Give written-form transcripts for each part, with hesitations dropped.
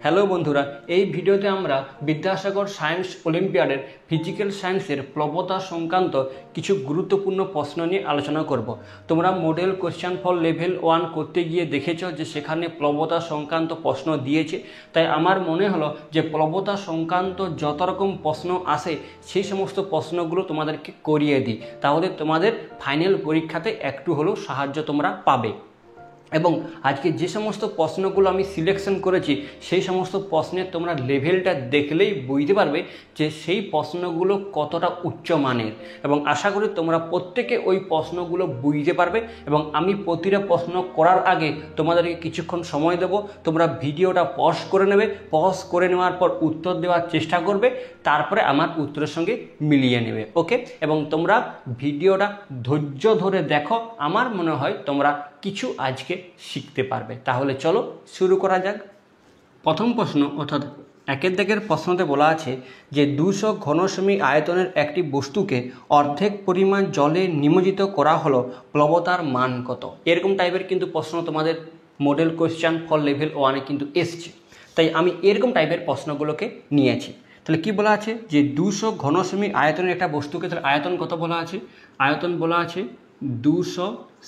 Hello বন্ধুরা, এই ভিডিওতে আমরা বিদ্যাসাগর সায়েন্স অলিম্পিয়াডের ফিজিক্যাল সায়েন্সের প্লবতা সংক্রান্ত কিছু গুরুত্বপূর্ণ প্রশ্ন নিয়ে আলোচনা করব। তোমরা মডেল কোশ্চেন ফর লেভেল 1 করতে গিয়ে দেখেছো যে সেখানে প্লবতা সংক্রান্ত প্রশ্ন দিয়েছে। তাই আমার মনে হলো যে প্লবতা সংক্রান্ত যত রকম প্রশ্ন আসে সেই সমস্ত প্রশ্নগুলো তোমাদেরকে করিয়ে দিই, তাহলে তোমাদের ফাইনাল পরীক্ষাতে একটু হলেও সাহায্য তোমরা পাবে। এবং আজকে যে সমস্ত প্রশ্নগুলো আমি সিলেকশন করেছি সেই সমস্ত প্রশ্নের তোমরা লেভেলটা দেখলেই বুঝতে পারবে যে সেই প্রশ্নগুলো কতটা উচ্চমানের, এবং আশা করি তোমরা প্রত্যেকে ওই প্রশ্নগুলো বুঝতে পারবে। এবং আমি প্রতিটা প্রশ্ন করার আগে তোমাদেরকে কিছুক্ষণ সময় দেব, তোমরা ভিডিওটা পজ করে নেবে, পজ করে নেওয়ার পর উত্তর দেওয়ার চেষ্টা করবে, তারপরে আমার উত্তরের সঙ্গে মিলিয়ে নেবে। ওকে, এবং তোমরা ভিডিওটা ধৈর্য ধরে দেখো, আমার মনে হয় তোমরা কিছু আজকে শিখতে পারবে। তাহলে চলো শুরু করা যাক। প্রথম প্রশ্ন অর্থাৎ একের দাগের প্রশ্নতে বলা আছে যে 200 ঘনসেমি আয়তনের একটি বস্তুকে অর্ধেক পরিমাণ জলে নিমজ্জিত করা হলো, প্লবতার মান কত? এরকম টাইপের কিন্তু প্রশ্ন তোমাদের মডেল কোশ্চেন ফর লেভেল 1-এ কিন্তু এসছে, তাই আমি এরকম টাইপের প্রশ্নগুলোকে নিয়েছি। তাহলে কি বলা আছে যে 200 ঘনসেমি আয়তনের একটা বস্তুকে, তাহলে আয়তন কত বলা আছে? আয়তন বলা আছে 200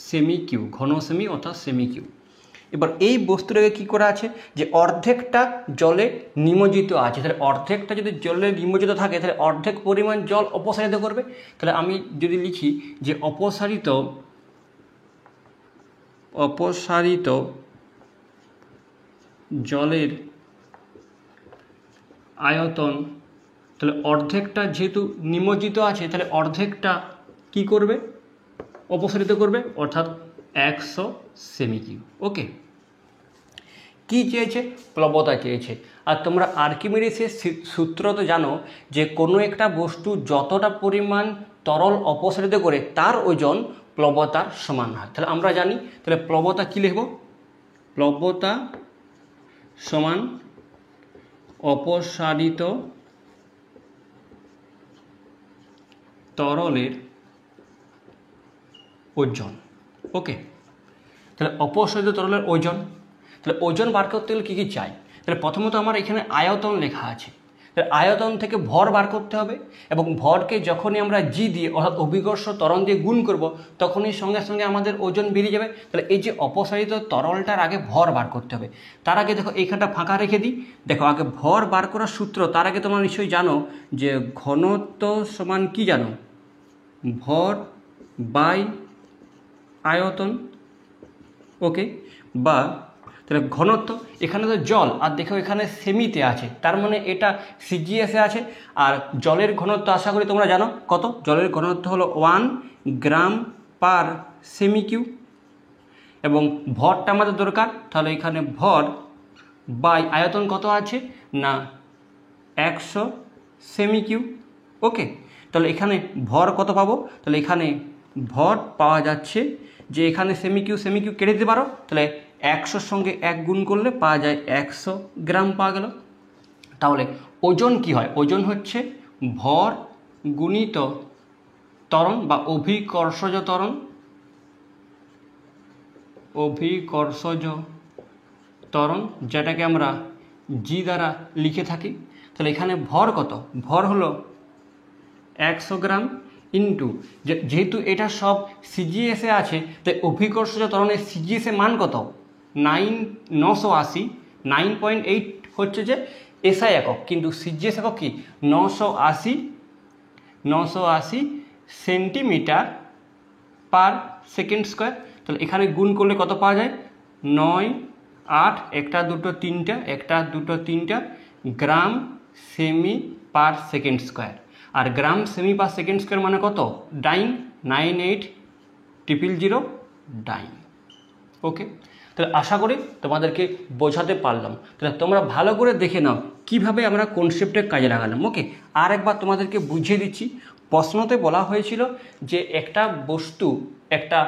সেমি কিউ, ঘনসেমি অর্থাৎ সেমি কিউ। এবার এই বস্তুটাকে কি করা আছে যে অর্ধেকটা জলে নিমজ্জিত আছে। তাহলে অর্ধেকটা যদি জলে নিমজ্জিত থাকে তাহলে অর্ধেক পরিমাণ জল অপসারিত করবে। তাহলে আমি যদি লিখি যে অপসারিত জলের আয়তন, তাহলে অর্ধেকটা যেহেতু নিমজ্জিত আছে তাহলে অর্ধেকটা কি করবে? অপসারিত করবে, অর্থাৎ 100 সেমি কিউ। ওকে, কি চেয়েছে? প্লবতা চেয়েছে। আর তোমরা আর্কিমিডিসের সূত্র তো জানো যে কোনো একটা বস্তু যতটা পরিমাণ তরল অপসারিত করে তার ওজন প্লবতার সমান হয়। তাহলে আমরা জানি, তাহলে প্লবতা কি লিখব? প্লবতা সমান অপসারিত তরলের ওজন। ওকে, তাহলে অপসারিত তরলের ওজন, তাহলে ওজন বার করতে গেলে কী কী চাই? তাহলে প্রথমত আমার এখানে আয়তন লেখা আছে, তাহলে আয়তন থেকে ভর বার করতে হবে, এবং ভরকে যখনই আমরা জি দিয়ে অর্থাৎ অভিকর্ষ ত্বরণ দিয়ে গুণ করব তখনই সঙ্গে সঙ্গে আমাদের ওজন বেরিয়ে যাবে। তাহলে এই যে অপসারিত তরলটার আগে ভর বার করতে হবে। তার আগে দেখো এইখানটা ফাঁকা রেখে দিই, দেখো আগে ভর বার করার সূত্র, তার আগে তোমরা নিশ্চয়ই জানো যে ঘনত্ব সমান কি জানো? ভর বাই আয়তন। ওকে, বা তাহলে ঘনত্ব, এখানে তো জল, আর দেখো এখানে সেমিতে আছে, তার মানে এটা সিজিএসে আছে। আর জলের ঘনত্ব আশা করি তোমরা জানো কত? জলের ঘনত্ব হলো 1 গ্রাম পার সেমি কিউ, এবং ভরটা আমাদের দরকার, তাহলে এখানে ভর বাই আয়তন কত আছে না 100 সেমি কিউ। ওকে, তাহলে এখানে ভর কত পাবো? তাহলে এখানে ভর পাওয়া যাচ্ছে যে এখানে সেমি কিউ কেটে দিতে পারো, তাহলে 100-র সঙ্গে 1 গুণ করলে পাওয়া যায় 100 গ্রাম পাওয়া গেল। তাহলে ওজন কি হয়? ওজন হচ্ছে ভর গুণিত ত্বরণ বা অভিকর্ষজ ত্বরণ, যেটাকে আমরা জি দ্বারা লিখে থাকি। তাহলে এখানে ভর কত? ভর হলো 100 গ্রাম ইন্টু, যেহেতু এটা সব সিজিএসে আছে তাই অভিকর্ষজ ত্বরণের সিজিএসে মান কত? 980, 9.8 হচ্ছে যে এসআই একক, কিন্তু সিজিএস একক কি? 980 সেন্টিমিটার পার সেকেন্ড স্কোয়ার। তাহলে এখানে গুণ করলে কত পাওয়া যায়? 9, 8, 1, 2, 3 গ্রাম সেমি পার সেকেন্ড স্কোয়ার। আর গ্রাম সেমি পার সেকেন্ড স্কোয়ার মানে কত? ডাইন, 98,000 ডাইন। ওকে, তাহলে আশা করি তোমাদেরকে বোঝাতে পারলাম। তাহলে তোমরা ভালো করে দেখে নাও কিভাবে আমরা কনসেপ্টে কাজে লাগালাম। ওকে, আর একবার তোমাদেরকে বুঝিয়ে দিচ্ছি। প্রশ্নতে বলা হয়েছিল যে একটা বস্তু, একটা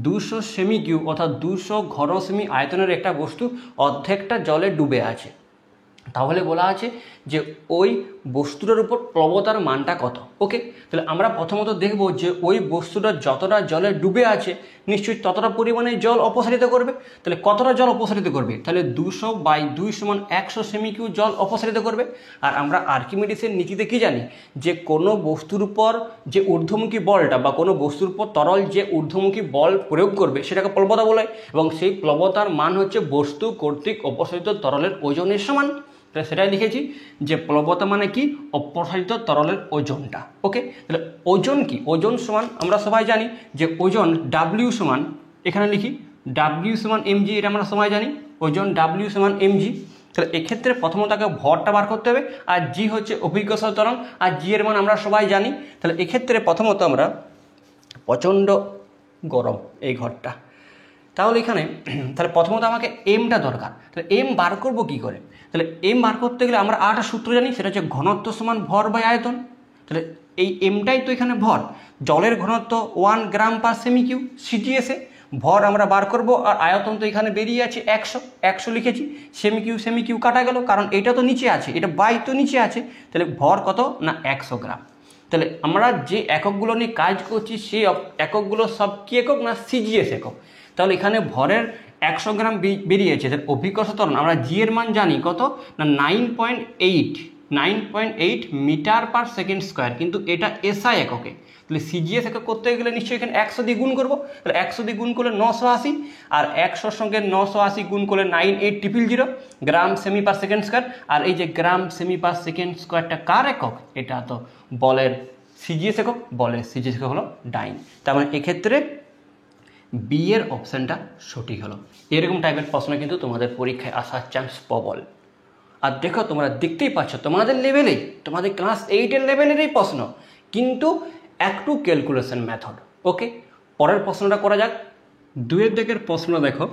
200 সেমি কিউ অর্থাৎ 200 ঘনসেমি আয়তনের একটা বস্তু অর্ধেকটা জলে ডুবে আছে। তাহলে বলা আছে যে ওই বস্তুটার উপর প্লবতার মানটা কত। ওকে, তাহলে আমরা প্রথমত দেখব যে ওই বস্তুটা যতটা জলে ডুবে আছে নিশ্চয়ই ততটা পরিমাণে জল অপসারিত করবে। তাহলে কতটা জল অপসারিত করবে, তাহলে 200/2 = 100 সেমি কিউ জল অপসারিত করবে। আর আমরা আর্কিমিডিসের নীতিতে কি জানি যে কোনো বস্তুর উপর যে ঊর্ধ্বমুখী বলটা বা কোনো বস্তুর উপর তরল যে ঊর্ধ্বমুখী বল প্রয়োগ করবে সেটাকে প্লবতা বলে, এবং সেই প্লবতার মান হচ্ছে বস্তু কর্তৃক অপসারিত তরলের ওজনের সমান। তাহলে সেটাই লিখেছি যে প্লবতা মানে কি, অপসারিত তরলের ওজনটা। ওকে, তাহলে ওজন কি, ওজন সমান আমরা সবাই জানি যে ওজন ডাব্লিউ সমান, এখানে লিখি ডাব্লিউ সমান mg, এটা আমরা সবাই জানি ওজন ডাব্লিউ সমান mg। তাহলে এক্ষেত্রে প্রথমত তাকে ভরটা বার করতে হবে, আর জি হচ্ছে অভিজ্ঞতা ত্বরণ, আর জি এর মান আমরা সবাই জানি। তাহলে এক্ষেত্রে প্রথমত আমরা প্রচণ্ড গরম এই ঘরটা, তাহলে এখানে তাহলে প্রথমত আমাকে এমটা দরকার। তাহলে এম বার করবো কী করে, তাহলে এম বার করতে গেলে আমরা আরেকটা সূত্র জানি, সেটা হচ্ছে ঘনত্ব সমান ভর বাই আয়তন। তাহলে এই এমটাই তো এখানে ভর, জলের ঘনত্ব 1 গ্রাম পার সেমি কিউ সিজিএসে, ভর আমরা বার করব, আর আয়তন তো এখানে বেরিয়ে আছে 100 লিখেছি, সেমি কিউ কাটা গেল কারণ এটা তো নিচে আছে, এটা বাই তো নিচে আছে, তাহলে ভর কত না 100 গ্রাম। তাহলে আমরা যে এককগুলো নিয়ে কাজ করছি সেই এককগুলো সব কি একক না সিজিএস একক। তাহলে এখানে ভরের 100 গ্রাম বেরিয়েছে, তাহলে অভিকর্ষ ত্বরণ আমরা জি এর মান জানি কত না 9.8 মিটার পার সেকেন্ড স্কোয়ার, কিন্তু এটা এসআই এককে। তাহলে সিজিএস একক করতে গেলে নিশ্চয়ই এখানে 100 দিয়ে গুণ করবো, তাহলে 100 দিয়ে গুণ করলে 980, আর 100-র সঙ্গে 980 গুণ করলে 9800 গ্রাম সেমি পার সেকেন্ড স্কোয়ার। আর এই যে গ্রাম সেমি পার সেকেন্ড স্কোয়ারটা কার একক, এটা তো বলের সিজিএস একক, বলের সিজিএস একক হলো ডাইন। তার মানে এক্ষেত্রে বি এর অপশানটা সঠিক হলো। এরকম টাইপের প্রশ্ন কিন্তু তোমাদের পরীক্ষায় আসার চান্স প্রবল। আর দেখো তোমরা দেখতেই পাচ্ছ তোমাদের লেভেলেই, তোমাদের ক্লাস 8-এর লেভেলেরই প্রশ্ন, কিন্তু একটু ক্যালকুলেশন মেথড। ওকে, পরের প্রশ্নটা করা যাক। 2-এর দিকের প্রশ্ন দেখো,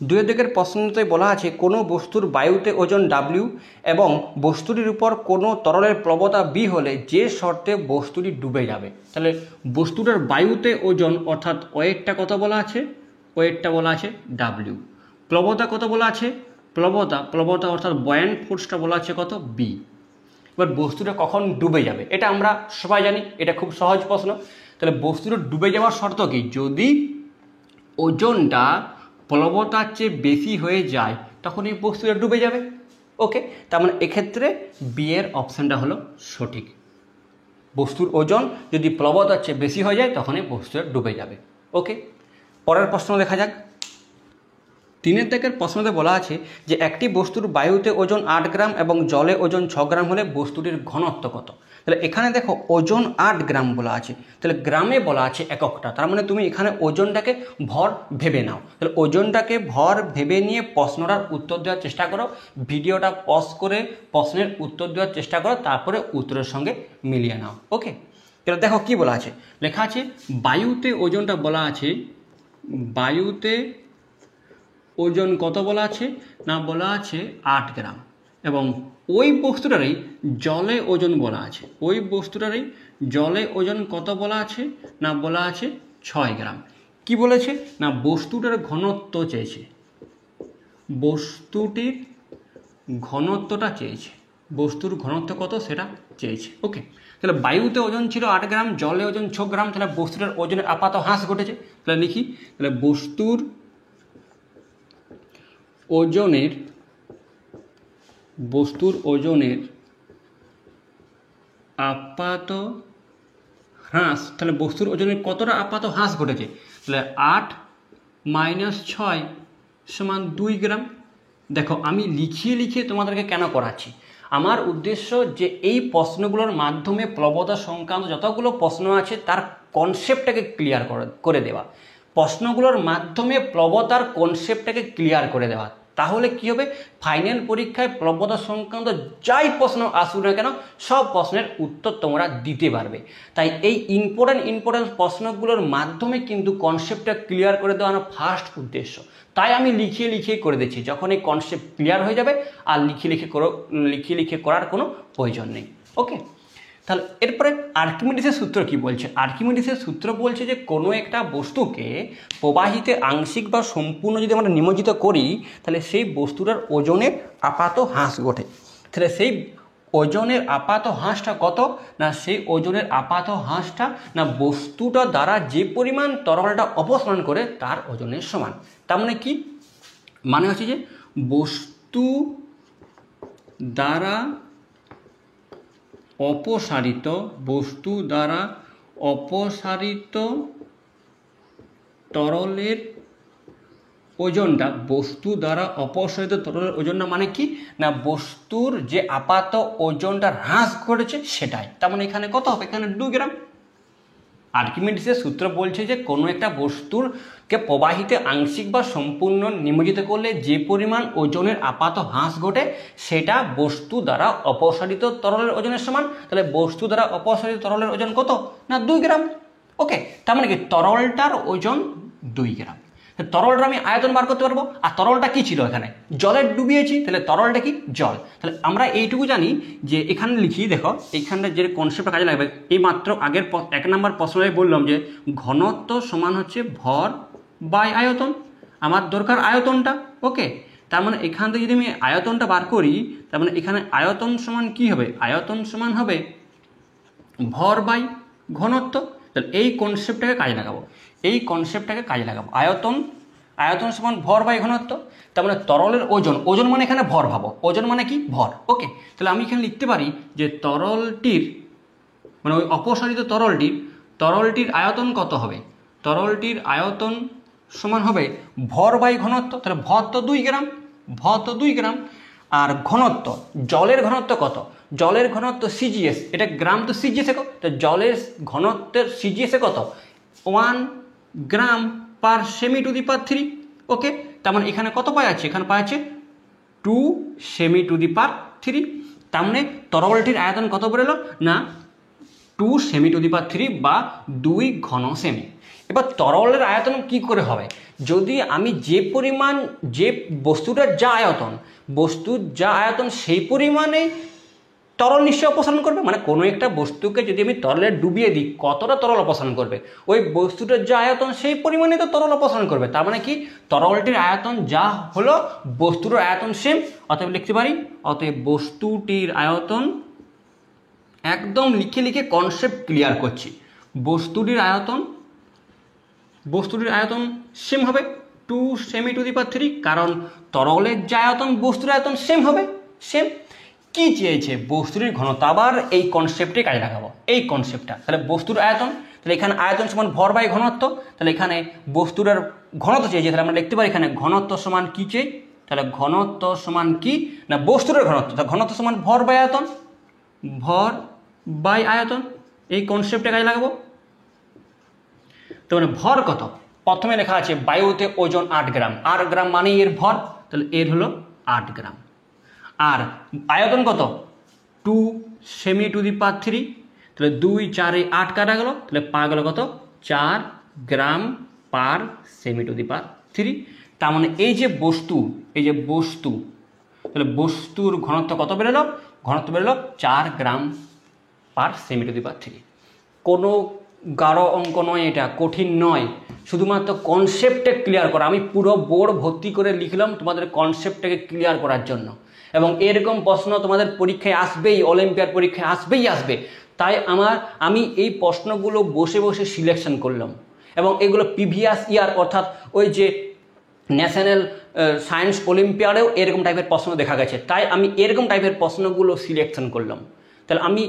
2-এর দিকের প্রশ্নতে বলা আছে কোনো বস্তুর বায়ুতে ওজন ডাব্লিউ এবং বস্তুটির উপর কোনো তরলের প্লবতা বি হলে যে শর্তে বস্তুটি ডুবে যাবে। তাহলে বস্তুটার বায়ুতে ওজন অর্থাৎ ওয়েটটা কত বলা আছে, ওয়েটটা বলা আছে ডাব্লিউ, প্লবতা কত বলা আছে, প্লবতা অর্থাৎ বয়ান্ট ফোর্সটা বলা আছে কত বি। এবার বস্তুটা কখন ডুবে যাবে এটা আমরা সবাই জানি, এটা খুব সহজ প্রশ্ন। তাহলে বস্তুটা ডুবে যাওয়ার শর্ত কি, যদি ওজনটা প্লবতার চেয়ে বেশি হয়ে যায় তখন এই বস্তুটা ডুবে যাবে। ওকে, তার মানে এক্ষেত্রে বি এর অপশানটা হলো সঠিক, বস্তুর ওজন যদি প্লবতার চেয়ে বেশি হয়ে যায় তখন এই বস্তুটা ডুবে যাবে। ওকে, পরের প্রশ্ন দেখা যাক। 3-এর দিকের প্রশ্নতে বলা আছে যে একটি বস্তুর বায়ুতে ওজন 8 গ্রাম এবং জলে ওজন 6 গ্রাম হলে বস্তুটির ঘনত্ব কত। তাহলে এখানে দেখো ওজন 8 গ্রাম বলা আছে, তাহলে গ্রামে বলা আছে এককটা, তার মানে তুমি এখানে ওজনটাকে ভর ভেবে নাও। তাহলে ওজনটাকে ভর ভেবে নিয়ে প্রশ্নটার উত্তর দেওয়ার চেষ্টা করো, ভিডিওটা পজ করে প্রশ্নের উত্তর দেওয়ার চেষ্টা করো, তারপরে উত্তরের সঙ্গে মিলিয়ে নাও। ওকে, তাহলে দেখো কি বলা আছে, লেখা আছে বায়ুতে ওজনটা বলা আছে, বায়ুতে ওজন কত বলা আছে না বলা আছে 8 গ্রাম, এবং ওই বস্তুটারই জলে ওজন বলা আছে, ওই বস্তুটারই জলে ওজন কত বলা আছে না বলা আছে 6 গ্রাম। কি বলেছে না বস্তুটার ঘনত্ব চেয়েছে, বস্তুটির ঘনত্বটা চেয়েছে, বস্তুর ঘনত্ব কত সেটা চেয়েছে। ওকে, তাহলে বায়ুতে ওজন ছিল 8 গ্রাম, জলে ওজন 6 গ্রাম, তাহলে বস্তুটার ওজনের আপাত হ্রাস ঘটেছে। তাহলে লিখি, তাহলে বস্তুর ওজনের আপাত হ্রাস, তাহলে বস্তুর ওজনের কতটা আপাত হ্রাস ঘটেছে, তাহলে 8 - 6 = 2 গ্রাম। দেখো আমি লিখিয়ে তোমাদেরকে কেন করাচ্ছি, আমার উদ্দেশ্য যে এই প্রশ্নগুলোর মাধ্যমে প্লবতা সংক্রান্ত যতগুলো প্রশ্ন আছে তার কনসেপ্টটাকে ক্লিয়ার করে দেওয়া, প্রশ্নগুলোর মাধ্যমে প্লবতার কনসেপ্টটাকে ক্লিয়ার করে দেওয়া। তাহলে কি হবে, ফাইনাল পরীক্ষায় প্লবতা সংক্রান্ত যাই প্রশ্ন আসুক না কেন সব প্রশ্নের উত্তর তোমরা দিতে পারবে। তাই এই ইম্পর্টেন্ট প্রশ্নগুলোর মাধ্যমে কিন্তু কনসেপ্টটা ক্লিয়ার করে দেওয়া আমার ফার্স্ট উদ্দেশ্য। তাই আমি লিখিয়ে করে দিচ্ছি, যখন এই কনসেপ্ট ক্লিয়ার হয়ে যাবে আর লিখিয়ে করার কোনো প্রয়োজন নেই। ওকে, তাহলে এরপরে আর্কিমিডিসের সূত্র কি বলছে, আর্কিমিডিসের সূত্র বলছে যে কোনো একটা বস্তুকে প্রবাহিতে আংশিক বা সম্পূর্ণ যদি আমরা নিমজ্জিত করি তাহলে সেই বস্তুটার ওজনের আপাত হ্রাস ঘটে। তাহলে সেই ওজনের আপাত হ্রাসটা কত? না সেই ওজনের আপাত হ্রাসটা না বস্তুটা দ্বারা যে পরিমাণ তরলটা অপসারণ করে তার ওজনের সমান। তার মানে কি? মানে হচ্ছে যে বস্তু দ্বারা অপসারিত তরলের ওজনটা, বস্তু দ্বারা অপসারিত তরলের ওজনটা মানে কি? না বস্তুর যে আপাত ওজনটা হ্রাস ঘটেছে সেটাই। তার মানে এখানে কত হবে? এখানে 2 গ্রাম। আর্কিমিডিসের সূত্র বলছে যে কোনো একটা বস্তুরকে প্রবাহিতে আংশিক বা সম্পূর্ণ নিমজ্জিত করলে যে পরিমাণ ওজনের আপাত হ্রাস ঘটে সেটা বস্তু দ্বারা অপসারিত তরলের ওজনের সমান। তাহলে বস্তু দ্বারা অপসারিত তরলের ওজন কত? না 2 গ্রাম। ওকে, তার মানে কি তরলটার ওজন 2 গ্রাম। তরলটা আমি আয়তন বার করতে পারবো। আর তরলটা কি ছিল? এখানে জলে ডুবিয়েছি, তাহলে তরলটা কি? জল। তাহলে আমরা এইটুকু জানি যে এখানে লিখি, দেখো এইখানটা যে কনসেপ্টটা কাজে লাগবে, এই মাত্র আগের 1 নম্বর প্রশ্নে বললাম যে ঘনত্ব সমান হচ্ছে ভর বাই আয়তন। আমার দরকার আয়তনটা। ওকে, তার মানে এখান থেকে যদি আমি আয়তনটা বার করি, তার মানে এখানে আয়তন সমান কি হবে? আয়তন সমান হবে ভর বাই ঘনত্ব। তাহলে এই কনসেপ্টটাকে কাজে লাগাবো। আয়তন সমান ভর বাই ঘনত্ব। তার মানে তরলের ওজন মানে এখানে ভর ভাবো, ওজন মানে কি? ভর। ওকে, তাহলে আমি এখানে লিখতে পারি যে তরলটির মানে ওই অপসারিত তরলটির আয়তন কত হবে? তরলটির আয়তন সমান হবে ভর বাই ঘনত্ব। তাহলে ভর তো 2 গ্রাম। আর ঘনত্ব, জলের ঘনত্ব কত? জলের ঘনত্ব সিজিএস, এটা গ্রাম তো সিজিএস কত? তো জলের ঘনত্বের সিজিএস কত? 1 গ্রাম পার সেমি টু দি পাওয়ার 3। ওকে, তার মানে এখানে কত পাওয়া যাচ্ছে? এখানে পাওয়া যাচ্ছে 2 সেমি টু দি পাওয়ার 3। তার মানে তরলটির আয়তন কত বেরোলো? না 2 সেমি টু দি পাওয়ার 3 বা 2 ঘন সেমি। এবার তরলের আয়তন কি করে হবে? যদি আমি যে বস্তুর যা আয়তন সেই পরিমাণে তরল নিশ্চয় অপসারণ করবে। মানে কোনো একটা বস্তুকে যদি আমি তরলে ডুবিয়ে দিই, কতটা তরল অপসারণ করবে? ওই বস্তুটার যা আয়তন সেই পরিমাণে তো তরল অপসারণ করবে। তার মানে কি তরলটির আয়তন যা হলো বস্তুর আয়তন সেম। অতএব লিখতে পারি, অতএব বস্তুটির আয়তন, একদম লিখে কনসেপ্ট ক্লিয়ার করছি, বস্তুটির আয়তন সেম হবে 2 সেমি টু দি পাওয়ার 3, কারণ তরলের যা আয়তন বস্তুর আয়তন সেম হবে, সেম। কি চেয়েছে? বস্তুটির ঘনত্ব। আবার এই কনসেপ্টে কাজে লাগাবো, এই কনসেপ্টটা। তাহলে বস্তুর আয়তন, তাহলে এখানে আয়তন সমান ভর বাই ঘনত্ব। তাহলে এখানে বস্তুর ঘনত্ব চেয়েছে, তাহলে আমরা লিখতে পারি এখানে ঘনত্ব সমান কি চেয়ে? তাহলে ঘনত্ব সমান কি? না বস্তুর ঘনত্ব। তাহলে ঘনত্ব সমান ভর বাই আয়তন। এই কনসেপ্টে কাজে লাগাবো। তো মানে ভর কত? প্রথমে লেখা আছে বায়ুতে ওজন 8 গ্রাম। 8 গ্রাম মানে এর ভর, তাহলে এর হলো 8 গ্রাম। আর আয়তন কত? 2 সেমি টু দি পাওয়ার 3। তাহলে 2 4 8 কাটা গেল, তাহলে পাওয়া গেল কত? 4 গ্রাম পার সেমি টু দি পাওয়ার 3। তার মানে এই যে বস্তু, তাহলে বস্তুর ঘনত্ব কত বেরোলো? ঘনত্ব বেরোলো 4 গ্রাম পার সেমি টু দি পাওয়ার 3। কোনো গাঢ় অঙ্ক নয়, এটা কঠিন নয়, শুধুমাত্র কনসেপ্টে ক্লিয়ার করা। আমি পুরো বোর্ড ভর্তি করে লিখলাম তোমাদের কনসেপ্টটাকে ক্লিয়ার করার জন্য। এবং এরকম প্রশ্ন তোমাদের পরীক্ষায় আসবেই, অলিম্পিয়াড পরীক্ষায় আসবে। তাই আমি এই প্রশ্নগুলো বসে সিলেকশন করলাম। এবং এগুলো প্রিভিয়াস ইয়ার, অর্থাৎ ওই যে ন্যাশনাল সায়েন্স অলিম্পিয়াডেও এরকম টাইপের প্রশ্ন দেখা গেছে। তাই আমি এরকম টাইপের প্রশ্নগুলো সিলেকশন করলাম। তাহলে আমি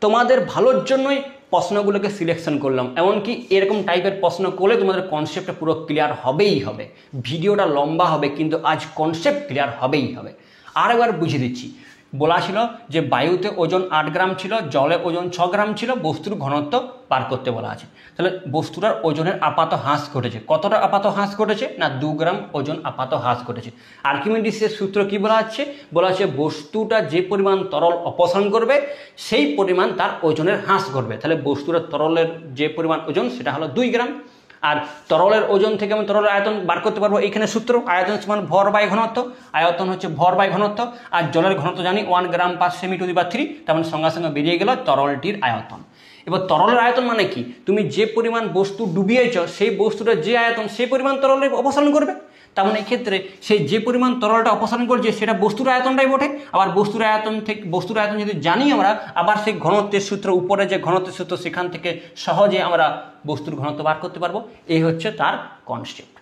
তোমাদের ভালোর জন্যই প্রশ্নগুলোকে সিলেকশন করলাম। এমনকি এরকম টাইপের প্রশ্ন করলে তোমাদের কনসেপ্টটা পুরো ক্লিয়ার হবেই হবে। ভিডিওটা লম্বা হবে, কিন্তু আজ কনসেপ্ট ক্লিয়ার হবেই হবে। আর একবার বুঝিয়ে দিচ্ছি, বলা ছিল যে বায়ুতে ওজন 8 গ্রাম ছিল, জলে ওজন 6 গ্রাম ছিল, বস্তুর ঘনত্ব বার করতে বলা আছে। তাহলে বস্তুটার ওজনের আপাত হ্রাস ঘটেছে। কতটা আপাত হ্রাস ঘটেছে? না 2 গ্রাম ওজন আপাত হ্রাস ঘটেছে। আর্কিমিডিসের সূত্র কি বলা আছে? বলা আছে বস্তুটা যে পরিমাণ তরল অপসারণ করবে সেই পরিমাণ তার ওজনের হ্রাস ঘটবে। তাহলে বস্তুটার তরলের যে পরিমাণ ওজন সেটা হলো 2 গ্রাম। আর তরলের ওজন থেকে আমি তরলের আয়তন বার করতে পারবো। এইখানে সূত্র, আয়তন সমান ভর বাই ঘনত্ব। আয়তন হচ্ছে ভর বাই ঘনত্ব। আর জলের ঘনত্ব জানি 1 গ্রাম পার সেমি টু দি পাওয়ার 3। তার মানে সঙ্গে বেরিয়ে গেল তরলটির আয়তন। এবার তরলের আয়তন মানে কি? তুমি যে পরিমাণ বস্তু ডুবিয়েছ সেই বস্তুটা যে আয়তন সেই পরিমাণ তরলের অপসারণ করবে। তার মানে এক্ষেত্রে সেই যে পরিমাণ তরলটা অপসারণ করছে সেটা বস্তুর আয়তনটাই বটে। আবার বস্তুর আয়তন যদি জানি আমরা, আবার সেই ঘনত্বের সূত্র, উপরে যে ঘনত্বের সূত্র, সেখান থেকে সহজে আমরা বস্তুর ঘনত্ব বার করতে পারবো। এই হচ্ছে তার কনসেপ্ট।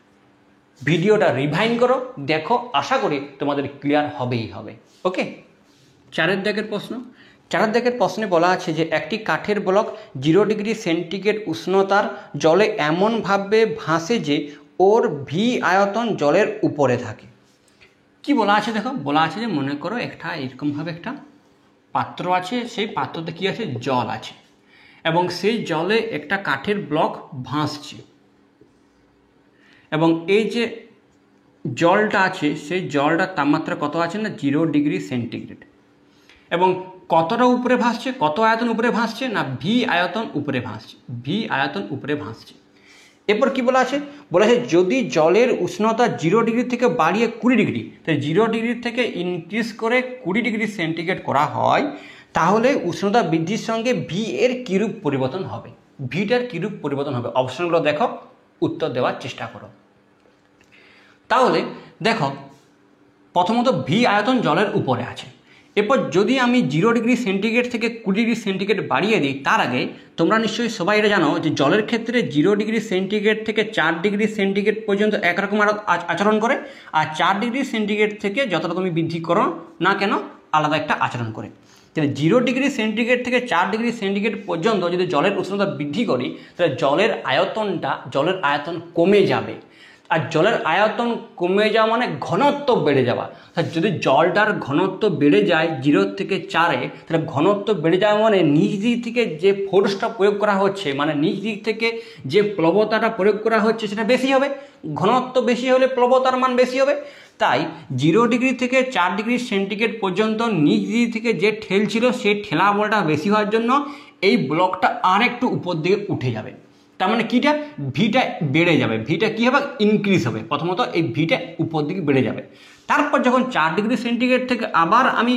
ভিডিওটা রিভাইন করো, দেখো, আশা করি তোমাদের ক্লিয়ার হবেই হবে। ওকে, 4 দাগের প্রশ্ন। 4 দাগের প্রশ্নে বলা আছে যে একটি কাঠের ব্লক 0 ডিগ্রি সেন্টিগ্রেড উষ্ণতার জলে এমনভাবে ভাসে যে ওর ভি আয়তন জলের উপরে থাকে। কি বলা আছে দেখো, বলা আছে যে মনে করো একটা এরকমভাবে একটা পাত্র আছে, সেই পাত্রতে কি আছে, জল আছে, এবং সেই জলে একটা কাঠের ব্লক ভাসছে, এবং এই যে জলটা আছে সেই জলটার তাপমাত্রা কত আছে না 0 ডিগ্রি সেন্টিগ্রেড, এবং কতটা উপরে ভাসছে, কত আয়তন উপরে ভাসছে না ভি আয়তন উপরে ভাসছে, ভি আয়তন উপরে ভাসছে। এরপর কি বলা আছে, বলা আছে যদি জলের উষ্ণতা 0 ডিগ্রি থেকে বাড়িয়ে 20 ডিগ্রি, তাই 0 ডিগ্রি থেকে ইনক্রিজ করে 20 ডিগ্রি সেন্টিগ্রেড করা হয়, তাহলে উষ্ণতা বৃদ্ধির সঙ্গে ভি এর কিরূপ পরিবর্তন হবে। ভিটার কিরূপ পরিবর্তন হবে, অপশনগুলো দেখো, উত্তর দেওয়ার চেষ্টা করো। তাহলে দেখো, প্রথমত ভি আয়তন জলের উপরে আছে। এরপর যদি আমি 0 ডিগ্রি সেন্টিগ্রেড থেকে 20 ডিগ্রি সেন্টিগ্রেড বাড়িয়ে দিই, তার আগে তোমরা নিশ্চয়ই সবাই এটা জানো যে জলের ক্ষেত্রে 0 ডিগ্রি সেন্টিগ্রেড থেকে 4 ডিগ্রি সেন্টিগ্রেড পর্যন্ত একরকম আচরণ করে, আর 4 ডিগ্রি সেন্টিগ্রেড থেকে যতটা তুমি বৃদ্ধি করো না কেন আলাদা একটা আচরণ করে। তাহলে 0 ডিগ্রি সেন্টিগ্রেড থেকে 4 ডিগ্রি সেন্টিগ্রেড পর্যন্ত যদি জলের উষ্ণতা বৃদ্ধি করি, তাহলে জলের আয়তন কমে যাবে। আর জলের আয়তন কমে যাওয়া মানে ঘনত্ব বেড়ে যাওয়া। যদি জলটার ঘনত্ব বেড়ে যায় 0 থেকে 4-এ, তাহলে ঘনত্ব বেড়ে যাওয়া মানে নিচ দিক থেকে যে ফোর্সটা প্রয়োগ করা হচ্ছে, মানে নিচ দিক থেকে যে প্লবতাটা প্রয়োগ করা হচ্ছে সেটা বেশি হবে। ঘনত্ব বেশি হলে প্লবতার মান বেশি হবে। তাই 0 ডিগ্রি থেকে 4 ডিগ্রি সেন্টিগ্রেড পর্যন্ত নিচ দিক থেকে যে ঠেল ছিল সেই ঠেলা বলটা বেশি হওয়ার জন্য এই ব্লকটা আর একটু উপর দিকে উঠে যাবে। তার মানে কিটা, ভিটা বেড়ে যাবে। ভিটা কী হবে, ইনক্রিজ হবে। প্রথমত এই ভিটা উপর দিকে বেড়ে যাবে। তারপর যখন 4 ডিগ্রি সেন্টিগ্রেড থেকে আবার আমি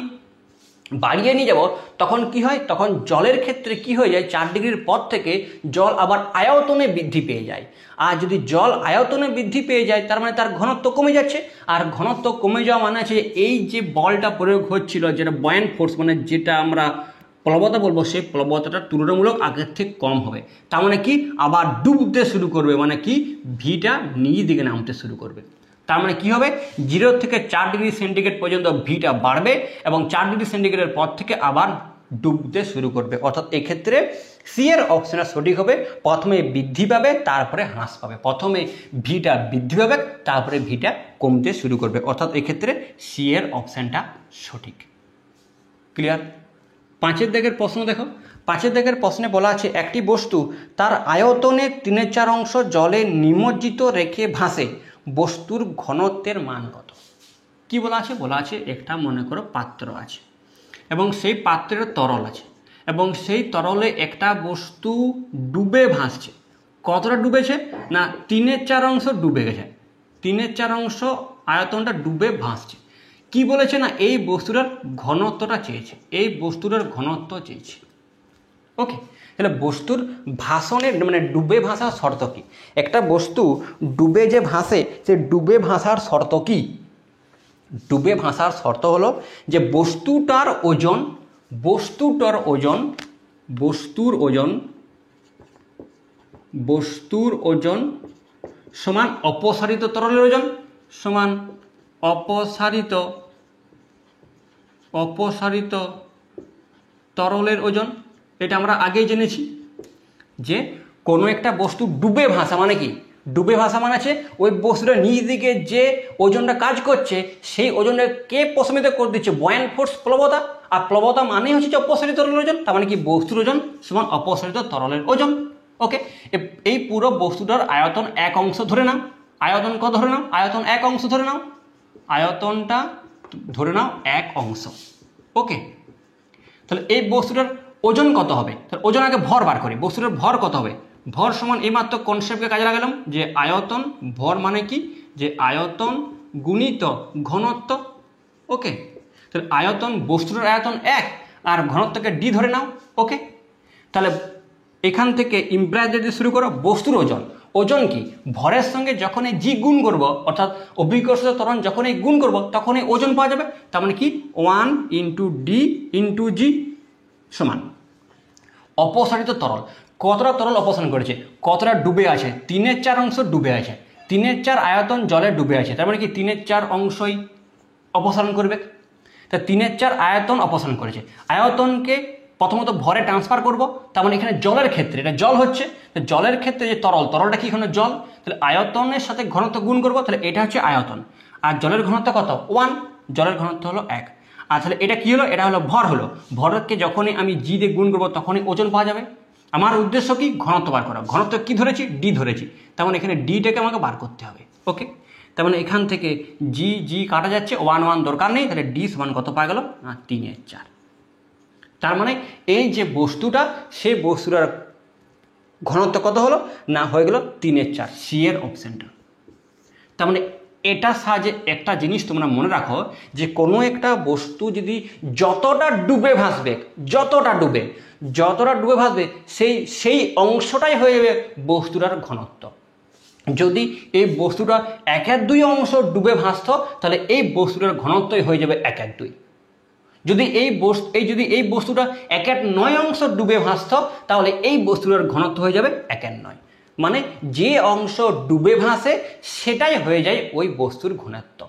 বাড়িয়ে নিয়ে যাব, তখন কি হয়, তখন জলের ক্ষেত্রে কি হয়ে যায়, 4 ডিগ্রির পর থেকে জল আবার আয়তনে বৃদ্ধি পেয়ে যায়। আর যদি জল আয়তনে বৃদ্ধি পেয়ে যায়, তার মানে তার ঘনত্ব কমে যাচ্ছে। আর ঘনত্ব কমে যাওয়া মানে আছে এই যে বলটা প্রয়োগ হচ্ছিল, যেটা বয়েন্ট ফোর্স, মানে যেটা আমরা প্লবতা বলবো, সেই প্লবতাটা তুলনামূলক আগের থেকে কম হবে। তার মানে কি, আবার ডুবতে শুরু করবে, মানে কি ভিটা নিচের দিকে নামতে শুরু করবে। তার মানে কি হবে, 0 থেকে 4 ডিগ্রি সেন্টিগ্রেড পর্যন্ত ভিটা বাড়বে, এবং 4 ডিগ্রি সেন্টিগ্রেডের পর থেকে আবার ডুবতে শুরু করবে। অর্থাৎ এক্ষেত্রে সি এর অপশনটা সঠিক হবে। প্রথমে বৃদ্ধি পাবে, তারপরে হ্রাস পাবে। প্রথমে ভিটা বৃদ্ধি পাবে, তারপরে ভিটা কমতে শুরু করবে। অর্থাৎ এক্ষেত্রে সি এর অপশনটা সঠিক। ক্লিয়ার? 5 দাগের প্রশ্ন দেখো। 5 দাগের প্রশ্নে বলা আছে একটি বস্তু তার আয়তনের 3/4 অংশ জলে নিমজ্জিত রেখে ভাসে, বস্তুর ঘনত্বের মান কত? কি বলা আছে, বলা আছে একটা মনে করো পাত্র আছে, এবং সেই পাত্রের তরল আছে, এবং সেই তরলে একটা বস্তু ডুবে ভাসছে। কতটা ডুবেছে না 3/4 অংশ ডুবে গেছে। 3/4 অংশ আয়তনটা ডুবে ভাসছে। কি বলেছে না এই বস্তুটার ঘনত্বটা চেয়েছে, এই বস্তুটার ঘনত্ব চেয়েছে। ওকে, তাহলে বস্তুর ভাসনের মানে ডুবে ভাসার শর্ত কি? একটা বস্তু ডুবে যে ভাসে, সে ডুবে ভাসার শর্ত কি? ডুবে ভাসার শর্ত হলো যে বস্তুর ওজন সমান অপসারিত তরলের ওজন সমান অপসারিত তরলের ওজন। এটা আমরা আগেই জেনেছি যে কোনো একটা বস্তু ডুবে ভাসা মানে কি, ডুবে ভাসা মানে আছে ওই বস্তুটা নিচ দিকে যে ওজনটা কাজ করছে, সেই ওজনটা কে প্রশমিত করে দিচ্ছে, বয়েন্ট ফোর্স, প্লবতা। আর প্লবতা মানে হচ্ছে যে অপসারিত তরলের ওজন। তার মানে কি বস্তুর ওজন সমান অপসারিত তরলের ওজন। ওকে, এই পুরো বস্তুটার আয়তন 1 অংশ ধরে নাও। আয়তন কত ধরে নাও? আয়তন 1 অংশ ধরে নাও। আয়তনটা ধরে নাও 1 অংশ। ওকে, তাহলে এই বস্তুটার ওজন কত হবে? তাহলে ওজন আগে ভর বার করি। বস্তুটার ভর কত হবে? ভর সমান এইমাত্র কনসেপ্টকে কাজে লাগালাম যে আয়তন, ভর মানে কি, যে আয়তন গুণিত ঘনত্ব। ওকে, তাহলে আয়তন, বস্তুটার আয়তন 1 আর ঘনত্বকে ডি ধরে নাও। ওকে, তাহলে এখান থেকে ইমপ্লাইড দিয়ে শুরু করো। বস্তুর ওজন কি ভরের সঙ্গে যখন এই জি গুণ করব অর্থাৎ অভিকর্ষিত ত্বরণ যখন এই গুণ করব তখন এই ওজন পাওয়া যাবে। তার মানে কি 1 × ডি × জি সমান অপসারিত তরল। কতটা তরল অপসারণ করেছে, কতটা ডুবে আছে, 3/4 অংশ ডুবে আছে। 3/4 আয়তন জলে ডুবে আছে, তার মানে কি 3/4 অংশই অপসারণ করবে। তা 3/4 আয়তন অপসারণ করেছে। আয়তনকে প্রথমত ভরে ট্রান্সফার করব, তার মানে এখানে জলের ক্ষেত্রে এটা জল হচ্ছে, তো জলের ক্ষেত্রে যে তরলটা কি এখানে জল, তাহলে আয়তনের সাথে ঘনত্ব গুণ করব, তাহলে এটা হচ্ছে আয়তন। আর জলের ঘনত্ব কত 1, জলের ঘনত্ব হলো 1। আর তাহলে এটা কি হলো, এটা হলো ভর হলো। ভরকে যখনই আমি জি দিয়ে গুণ করবো তখনই ওজন পাওয়া যাবে। আমার উদ্দেশ্য কি ঘনত্ব বার করা, ঘনত্ব কি ধরেছি ডি ধরেছি, তার মানে এখানে ডিটাকে আমাকে বার করতে হবে। ওকে, তার মানে এখান থেকে জি জি কাটা যাচ্ছে, 1 1 দরকার নেই, তাহলে ডি সমান কত পাওয়া গেল না 3/4। তার মানে এই যে বস্তুটা সেই বস্তুটার ঘনত্ব কত হলো না হয়ে গেল 3/4, সি এর অপশানটা। তার মানে এটা সাহায্যে একটা জিনিস তোমরা মনে রাখো যে কোনো একটা বস্তু যদি যতটা ডুবে ভাসবে সেই অংশটাই হয়ে যাবে বস্তুটার ঘনত্ব। যদি এই বস্তুটা 1/2 অংশ ডুবে ভাসত তাহলে এই বস্তুটার ঘনত্বই হয়ে যাবে 1/2। যদি এই বস্তুটা 1/9 অংশ ডুবে ভাসত তাহলে এই বস্তুটার ঘনত্ব হয়ে যাবে 1/9। মানে যে অংশ ডুবে ভাসে সেটাই হয়ে যায় ওই বস্তুর ঘনত্ব।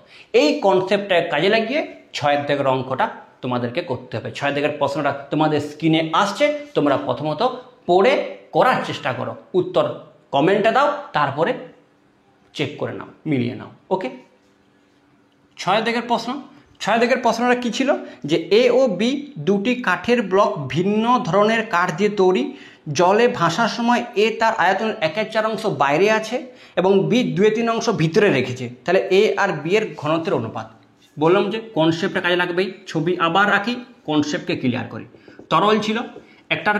এই কনসেপ্টটা কাজে লাগিয়ে 6 দাগের অঙ্কটা তোমাদেরকে করতে হবে। 6 দাগের প্রশ্নটা তোমাদের স্ক্রিনে আসছে, তোমরা প্রথমত পড়ে করার চেষ্টা করো, উত্তর কমেন্টে দাও, তারপরে চেক করে নাও, মিলিয়ে নাও। ওকে, 6 দাগের প্রশ্ন। 6 দাগের প্রশ্নটা কী ছিল যে এ ও বি দুটি কাঠের ব্লক ভিন্ন ধরনের কাঠ দিয়ে তৈরি, জলে ভাসার সময় এ তার আয়তনের 1/4 অংশ বাইরে আছে এবং বি 2/3 অংশ ভিতরে রেখেছে, তাহলে এ আর বি এর ঘনত্বের অনুপাত। বললাম যে কনসেপ্টটা কাজে লাগবেই, ছবি আবার রাখি, কনসেপ্টকে ক্লিয়ার করি। তরল ছিল একটা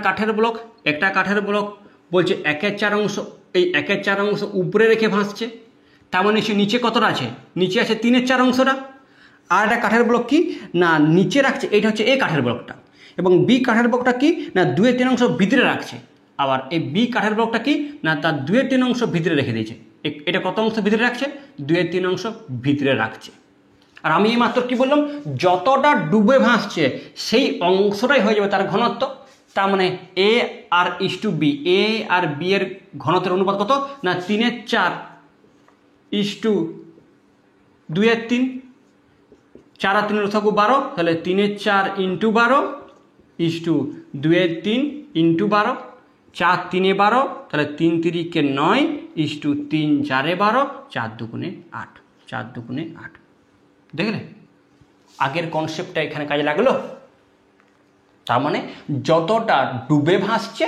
কাঠের ব্লক বলছে 1/4 অংশ, এই 1/4 অংশ উপরে রেখে ভাসছে, তার মানে সে নিচে কতটা আছে, নিচে আছে 3/4 অংশটা। আর একটা কাঠের ব্লক কি না নিচে রাখছে, এইটা হচ্ছে এ কাঠের ব্লকটা, এবং বি কাঠের ব্লকটা কি না 2/3 অংশ ভিতরে রাখছে। আবার এই বি কাঠের ব্লকটা কি না তার 2/3 অংশ ভিতরে রেখে দিয়েছে। এটা কত অংশ ভিতরে রাখছে, 2/3 অংশ ভিতরে রাখছে। আর আমি এই মাত্র কি বললাম, যতটা ডুবে ভাসছে সেই অংশটাই হয়ে যাবে তার ঘনত্ব। তার মানে এ আর বি, এ আর বি এর ঘনত্বের অনুপাত কত না 3/4 2/3, 4 আর 3 লসাগু 12, তাহলে 3/4 × 12 2/3 × 12, 4 3 12, তাহলে 3 3 9 3 4 12, 4 2 8, 4 2 8। দেখলে আগের কনসেপ্টটা এখানে কাজে লাগলো। তার মানে যতটা ডুবে ভাসছে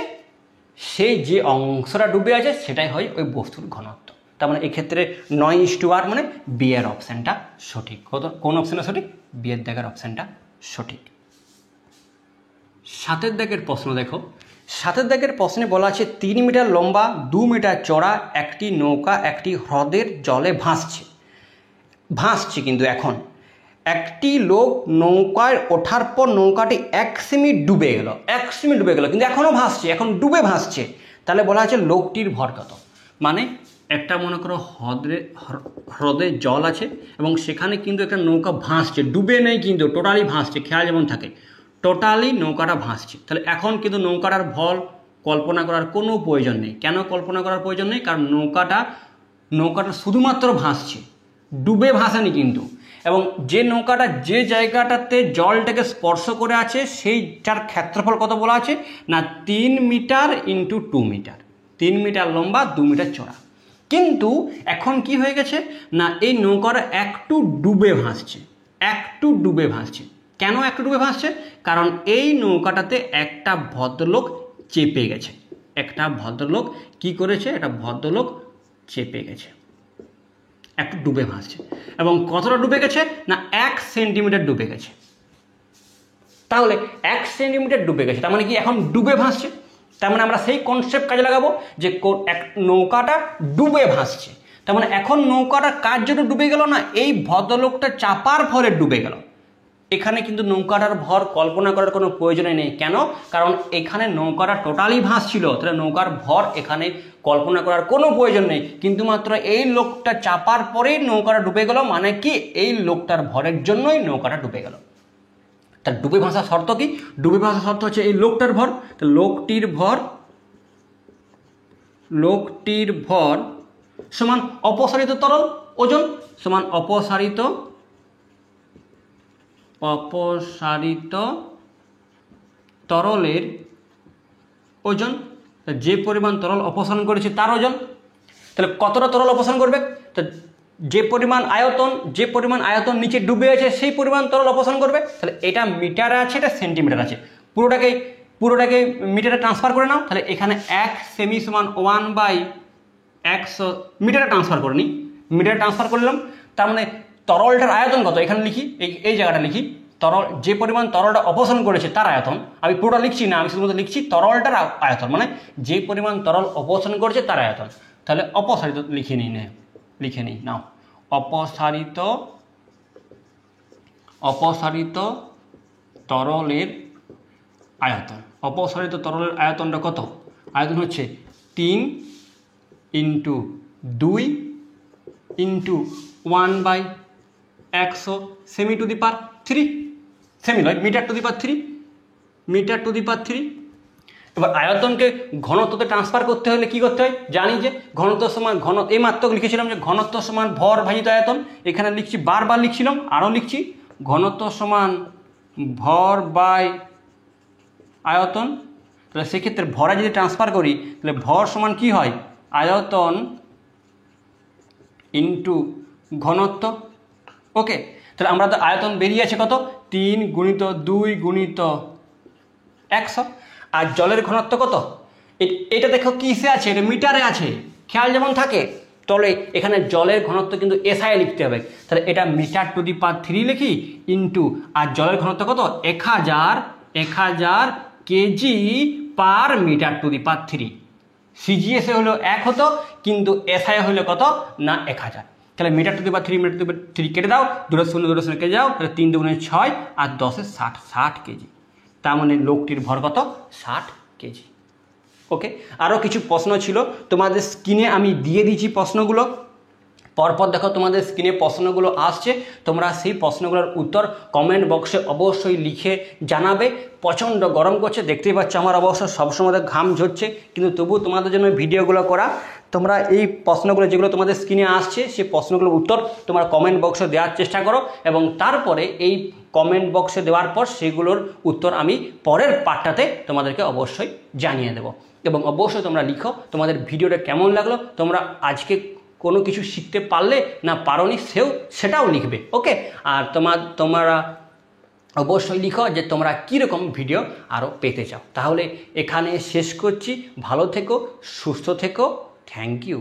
সেই যে অংশটা ডুবে আছে সেটাই হয় ওই বস্তুর ঘনত্ব। তার মানে এক্ষেত্রে 9:8 মানে বি এর অপশানটা সঠিক। কোন অপশানটা সঠিক, বি এর দাগের অপশানটা সঠিক। 7 দাগের প্রশ্ন দেখো। 7 দাগের প্রশ্নে বলা আছে 3 মিটার লম্বা 2 মিটার চড়া একটি নৌকা একটি হ্রদের জলে ভাসছে কিন্তু এখন একটি লোক নৌকায় ওঠার পর নৌকাটি 1 সেমি ডুবে গেল, কিন্তু এখনও ভাসছে, এখন ডুবে ভাসছে। তাহলে বলা আছে লোকটির ভর কত। মানে একটা মনে করো হ্রদে জল আছে এবং সেখানে কিন্তু একটা নৌকা ভাসছে, ডুবে নেই কিন্তু টোটালি ভাসছে, খেয়াল যেমন থাকে টোটালি নৌকাটা ভাসছে। তাহলে এখন কিন্তু নৌকাটার ভর কল্পনা করার কোনো প্রয়োজন নেই। কেন কল্পনা করার প্রয়োজন নেই, কারণ নৌকাটা শুধুমাত্র ভাসছে, ডুবে ভাসেনি কিন্তু। এবং যে নৌকাটা যে জায়গাটাতে জলটাকে স্পর্শ করে আছে সেইটার ক্ষেত্রফল কত বলা আছে না 3 মিটার × 2 মিটার, 3 মিটার লম্বা 2 মিটার চড়া। কিন্তু এখন কি হয়ে গেছে না এই নৌকাটা একটু ডুবে ভাসছে। কেন একটু ডুবে ভাসছে, কারণ এই নৌকাটাতে একটা ভদ্রলোক চেপে গেছে। একটা ভদ্রলোক কি করেছে, একটা ভদ্রলোক চেপে গেছে, একটু ডুবে ভাসছে। এবং কতটা ডুবে গেছে না 1 সেন্টিমিটার ডুবে গেছে। তাহলে 1 সেন্টিমিটার ডুবে গেছে, তার মানে কি এখন ডুবে ভাসছে। তার মানে আমরা সেই কনসেপ্ট কাজে লাগাবো যে নৌকাটা ডুবে ভাসছে। তার মানে এখন নৌকাটার কাজ জন্য ডুবে গেল না, এই ভদ্রলোকটা চাপার ফলে ডুবে গেল। এখানে কিন্তু নৌকাটার ভর কল্পনা করার কোনো প্রয়োজনই নেই। কেন? কারণ এখানে নৌকাটা টোটালি ভাসছিল, তাহলে নৌকার ভর এখানে কল্পনা করার কোনো প্রয়োজন নেই। কিন্তু মাত্র এই লোকটা চাপার পরেই নৌকাটা ডুবে গেল, মানে কি এই লোকটার ভরের জন্যই নৌকাটা ডুবে গেল। তার ডুবে ভাসার শর্ত কি? ডুবে ভাসার শর্ত হচ্ছে এই লোকটার ভর। তো লোকটির ভর সমান অপসারিত তরল ওজন সমান অপসারিত তরলের ওজন। যে পরিমাণ তরল অপসারণ করেছে তার ওজন। তাহলে কতটা তরল অপসারণ করবে? তো যে পরিমাণ আয়তন নিচে ডুবে আছে সেই পরিমাণ তরল অপসারণ করবে। তাহলে এটা মিটারে আছে, এটা সেন্টিমিটার আছে, পুরোটাকে মিটারে ট্রান্সফার করে নাও। তাহলে এখানে 1 সেমি সমান 1/100 মিটারে ট্রান্সফার করে নিই। মিটারে ট্রান্সফার করলাম, তার মানে তরলটার আয়তন কত এখানে লিখি, এই জায়গাটা লিখি। যে পরিমাণ তরলটা অপসারণ করেছে তার আয়তন। আমি পুরোটা লিখছি না, আমি শুধুমাত্র লিখছি তরলটার আয়তন, মানে যে পরিমাণ তরল অপসারণ করেছে তার আয়তন। তাহলে অপসারিত লিখে নিই নাও। অপসারিত তরলের আয়তন। অপসারিত তরলের আয়তনটা কত? আয়তন হচ্ছে 3 × 2 × 1/100 semi two the power 3, semi নয় মিটার টু দি পাওয়ার 3। এবার আয়তনকে ঘনত্বতে ট্রান্সফার করতে হলে কি করতে হয়? জানি যে ঘনত্ব সমান এই মাত্র লিখেছিলাম যে ঘনত্ব সমান ভর ভাজিত আয়তন। এখানে লিখছি, বারবার লিখছিলাম, আরও লিখছি, ঘনত্ব সমান ভর বাই আয়তন। তাহলে সেক্ষেত্রে ভরে যদি ট্রান্সফার করি তাহলে ভর সমান কি হয়? আয়তন ইন্টু ঘনত্ব। ওকে, তাহলে আমরা তো আয়তন বেরিয়ে আছে কত? 3 × 2 × 100। আর জলের ঘনত্ব কত? এটা দেখো কিসে আছে? এটা মিটারে আছে, খেয়াল যেমন থাকে। তাহলে এখানে জলের ঘনত্ব কিন্তু এসআই লিখতে হবে। তাহলে এটা মিটার টু দি পাওয়ার 3 লিখি ইন্টু, আর জলের ঘনত্ব কত? 1000 kg per metre to the power 3। সিজিএসএ হলো 1 হতো, কিন্তু এসআই হলো কত না 1000। তাহলে metre to the power 3 metre to the power 3 কেটে দাও, 2 0 কেটে যাও, তাহলে 3 × 2 = 6 আর 10 = 60 কেজি। তার মানে লোকটির ভর কত? 60 কেজি। ওকে, আরও কিছু প্রশ্ন ছিল, তোমাদের স্ক্রিনে আমি দিয়ে দিচ্ছি প্রশ্নগুলো। পরপর দেখো তোমাদের স্ক্রিনে প্রশ্নগুলো আসছে, তোমরা সেই প্রশ্নগুলোর উত্তর কমেন্ট বক্সে অবশ্যই লিখে জানাবে। প্রচণ্ড গরম করছে, দেখতেই পাচ্ছ আমার অবশ্য সবসময় ঘাম ঝরছে, কিন্তু তবু তোমাদের জন্য ভিডিওগুলো করা। তোমরা এই প্রশ্নগুলো যেগুলো তোমাদের স্ক্রিনে আসছে সেই প্রশ্নগুলোর উত্তর তোমরা কমেন্ট বক্সে দেওয়ার চেষ্টা করো, এবং তারপরে এই কমেন্ট বক্সে দেওয়ার পর সেগুলোর উত্তর আমি পরের পার্টটাতে তোমাদেরকে অবশ্যই জানিয়ে দেবো। এবং অবশ্যই তোমরা লিখো তোমাদের ভিডিওটা কেমন লাগলো, তোমরা আজকে কোনো কিছু শিখতে পারলে না পারোনি সেটাও লিখবে। ওকে, আর তোমরা অবশ্যই লিখো যে তোমরা কীরকম ভিডিও আরও পেতে চাও। তাহলে এখানে শেষ করছি, ভালো থেকো, সুস্থ থেকো, থ্যাংক ইউ।